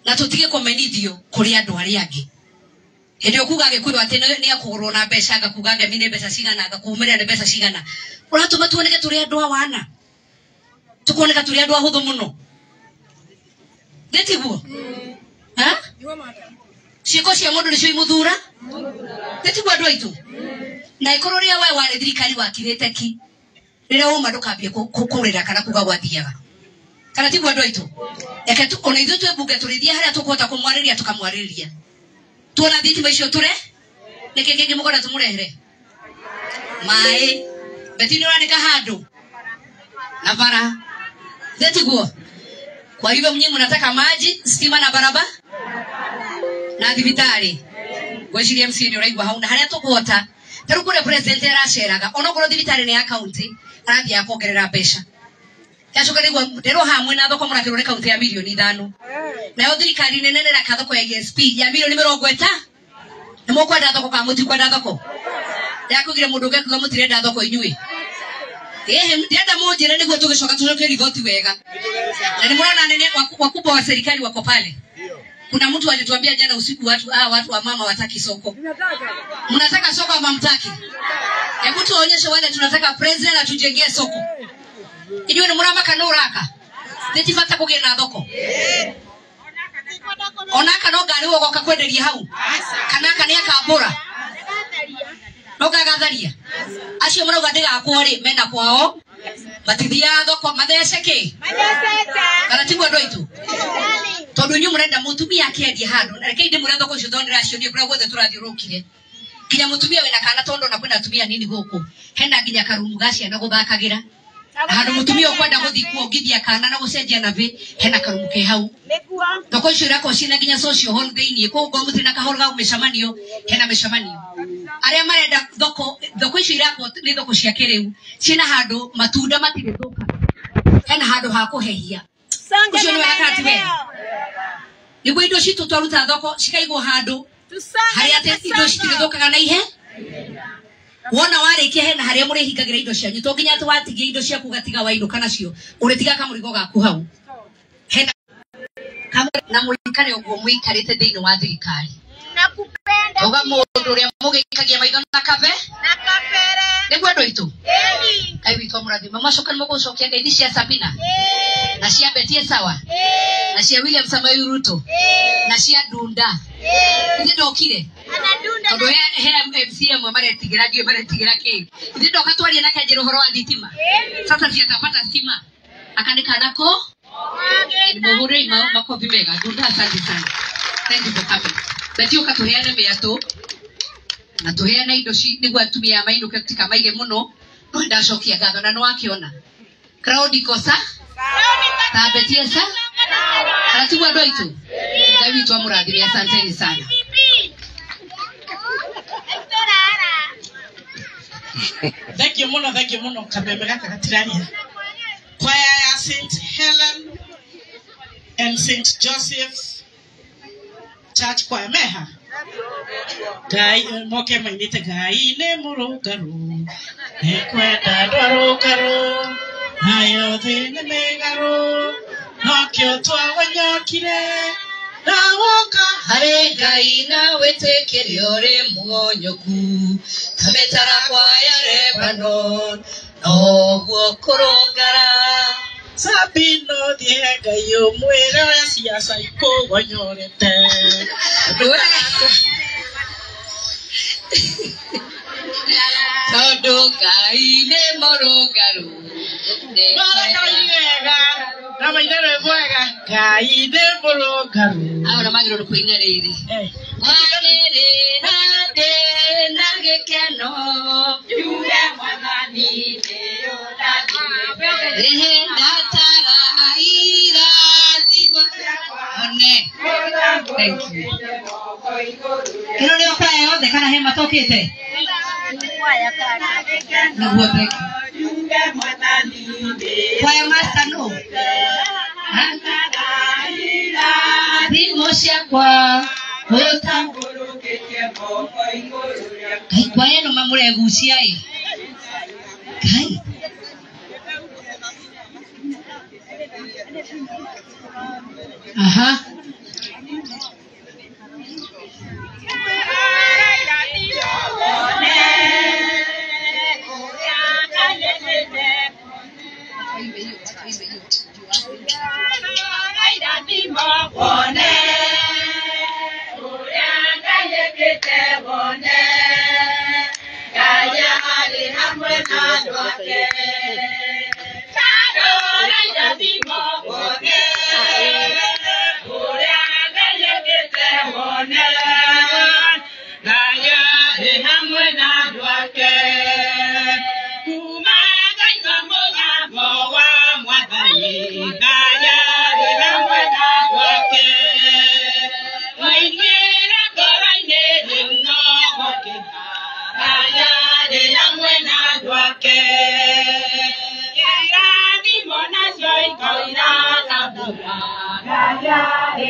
na tutige komenithio kuri andu ari angi ndio kuga gikuyu ati ni akugurwo na mbeca ngakuga ngemine mbeca cigana ngakumira ne mbeca cigana uratuma tuoneke turi andu awana tukoneka turi andu ahuthu muno netiguo ha ciiko cia mundu nicio imuthura netiguo andu aitu na ikoro ria we wari thirikari wakirite ki rira uma ndukambie kukurira kana kuga gwathiaga kana tiguo andu aitu eke tu ona ithu twebunge turithia haria tukota kumwariria tukamwariria tuona thitima icio ture niki kingi mugora tumurehere mai betini urandika handu na bara netiguo kwa hivyo mnyi mnataka maji stima na barabara na thibitari gweciria mcini uraigwa hauna haria tukuhota taru kure president araceraga onogoro thibitari ni ya county arathia akongerera mbeca yacoka niguo ndero hamwe na thoko murakirwo ni county ya milioni 5 nayo thirikari nene na kathoko ya ESP ya milioni 50 ni mukwenda thoko ka muti kwenda thoko yakugire mundu ngekuga mutirenda thoko inyui ndienda mojera niguo tugicoka tucoke riboti wega na ni mwana nene wakubwa wa serikali wako pale. Kuna mtu alituambia jana usiku watu wa mama wataki soko. Mnataka soko ama mtaki? Hebu tuonyeshe wale tunataka president atujengee soko. Idio ni murama kanuraka. Netifata kugena thoko. Onaka no gari wo goka kwenderia hau. Kanaka ni akambura. Noga gatharia. Acio murauga ndiga kwori mena kwao. Matithia thoko matheceke. Karatibu andu aitu. Tondu nyu murenda mutumia akiendia handu na reke inde murenda ko cio ndira cio kura gwothe turathiurukire kinya mutumia wena kana tondo na kwenda tumia nini guku henda nginya karumu gacia na guthakagira handu mutumia ukwenda guthikuo ngithia kana na gucenjia na vi hena karumu ke hau thoko icio irako cina nginya social holiday ni ko ngo mutina kahorga umeshamanio hena meshamanio aria marenda thoko icio irako ni thoko cia kiriu cina handu matunda matigithuka hena handu ha kuhehia ucio ni wakati we niguo indo citu twaruta thoko cikaigwo handu haria te indo citigithukaga na ihe wona warikia hena haria muri hingagira indo cianyu to nginya twatigia indo ciaku gatiga waindo kana cio uritiga kamurigo gaku hau hena na mulikare uguo muikarite thiini wa thirikari nakupenda uga mundu uria mugikagia maitho na kabere niguo andu aitu kai witwa murathima macoka nimugucokia ngeithi cia Sabina na cia Betie sawa na cia William Samoei Ruto na cia Dunda ithe ndokire tondu he MCM maretigira ndio maretigira ki ithe ndoka twarie na kanjira uhoro wa thitima sasa cia kapata stima akanika nako muhure makofi mega Dunda asante sana thank you for coming Betie ukatuheane beato na tuheane indo ci niguo atumia mainuke katika maige muno no ndacokia ngatho na no wakiona crowd kosa Betie sa karatibu andu aitu ngai witwa murathime asanteni sana thank you muno kabebe gaka gatirania choir ya St Helen and St Joseph Church choir meha gai moke mainite gai ne murugaru ne kwenda dwarugaru ayo thine megaru no kyo twawanyokire na woka hare gai na wetekere ore mugonyoku kametara kwa ya Lebanon no guokorongara Sabino diega yo muera siasa iko wanyorete todo gai ne morogaru na maidere bwega gai ne morogaru ahora magiro kuina riri wanere nade nagekeno yule mwanani leo dadi ndatara aira tigo one thank you kero leo kwa yote kana hema tokete niguo thank you kwa master no Dimosha kwa kai kwa eno mamure gucia kai aha Thank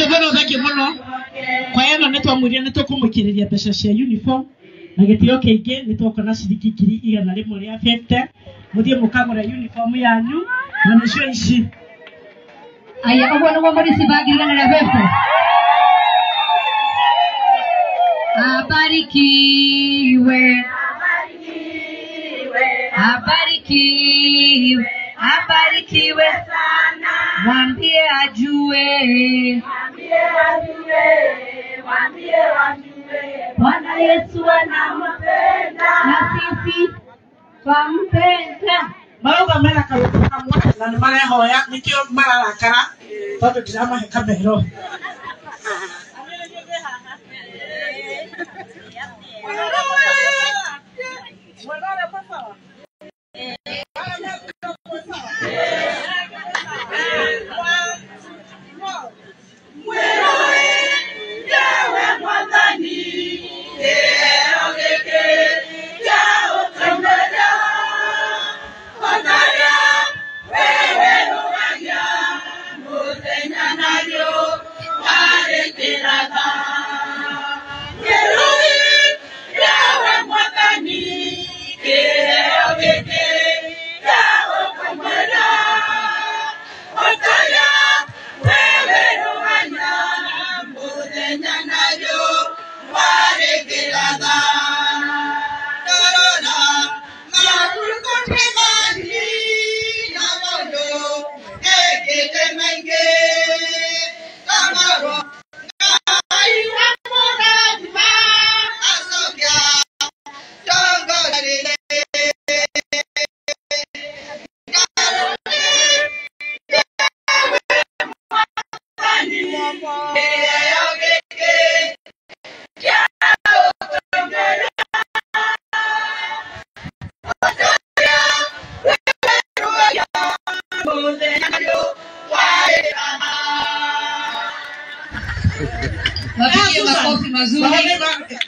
you, kwa hiyo nitwamwiria nitũkũmũkĩrĩria mbeca cia uniform na gĩtĩo kĩingĩ nitũkona ciringi 100 ria 50 muthie mukagũra uniform yanyu na nicio ici aya ũguo nĩguo mũrĩci bagi 150 abarikiwe abarikiwe abarikiwe sana mwambie ajue Bwana Yesu anampenda na sisi twampenda. Marauga mena karuka kamwe na nĩ marehoya nikio mararakara tondũ ndiramahe kamero.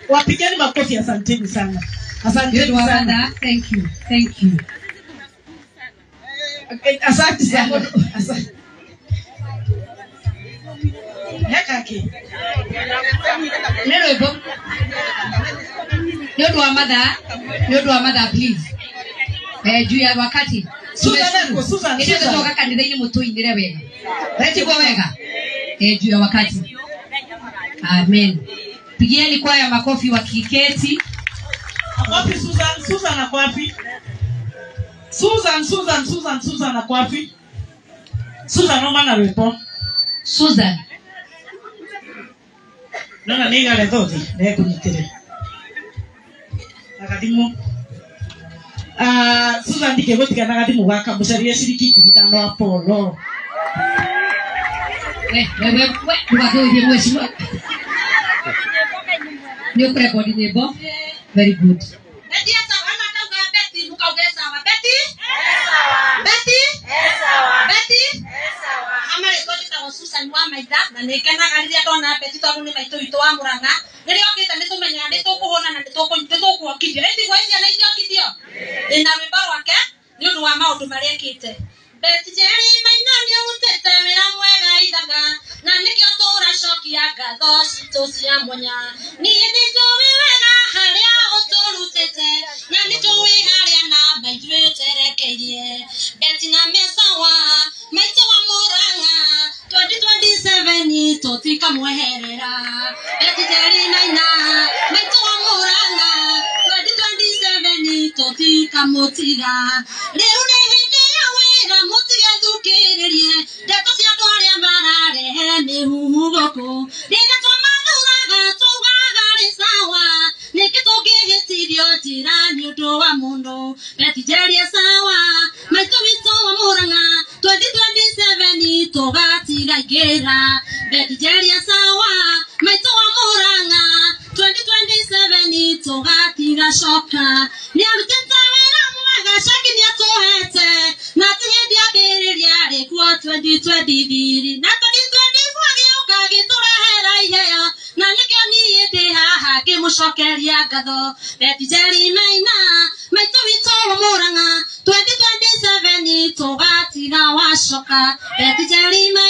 Wapigeni makofi, asanteni sana. Asanteni sana. Thank you. Thank you. Asante sana. Nekaki. Nerebo. Nyodo wa mother please. Juu ya wakati. Susan. Ile kutoka kanitha-ini mutuinire wega. Reti kwa wega. Juu ya wakati. Amen. Pigieni kwaya makofi wakiketi. Wapi Susan na kwapi? Susan na kwapi? Susan no mana wepo. Susan. Nona niga le dodi, le kunitire. Akadimu. Susan dike gotika na akadimu waka musaria shiriki kibitano Apollo. We, ndio mheshimiwa. Ndio kurekodi nebo. Very good. Betty sawa nataka Betty mkaongeza sawa Betty? Betty? Betty? Ama rekodi ta Susan wa maitha na nekena kanithia tona Betty tondu ni maitho itu wa Murang'a. Nĩrĩo okĩte nĩtũmenya nĩtũkũhũna na nĩtũkuokithia. Nĩtigwo icia na inyokithio. Ina wimbo wake nĩ ũndũ wa maũndũ marĩa ekĩte. Betty Jerry maina nĩ ũtete wĩra mwega ithaga na nĩkĩo tũracokia ngatho citũ cia mwanya. Niĩ nĩnjũĩ wega harĩa ũtũrutĩte na nĩtũĩ harĩa namba ithuĩ twerekeirie. Betty na Mesawa maitũ wa Murang'a 2027 tũtikamweherera. Betty Jerry maina maitũ wa Murang'a 2027 tũtikamũtiga. Rĩu nĩ hĩndĩ ya wĩra mũtige thukĩrĩrie ndeto cia andũ arĩa mararehe mĩhuhũgũkũ. Rĩrĩa twamathuraga tugaga rĩ sawa nĩkĩ tũngĩhĩtirio njĩra nĩ ũndũ wa mũndũ. Betty Jerry sawa maitũ witũ wa Murang'a 2027 tũgatiga ingĩra. Betty Jerry sawa maitũ wa Murang'a 2027 tũgatiga coka. Nĩ arutĩte wĩra mwega ceki nĩ atũhete na ti hĩndĩ ambĩrĩria rĩkuo 2023 na 2024 gĩũka gĩtũrehera iheo na nĩ gucokeria ngatho Beti Njeri Maina maitu witu Murang'a 2027 tugatiga wacoka Beti Njeri Maina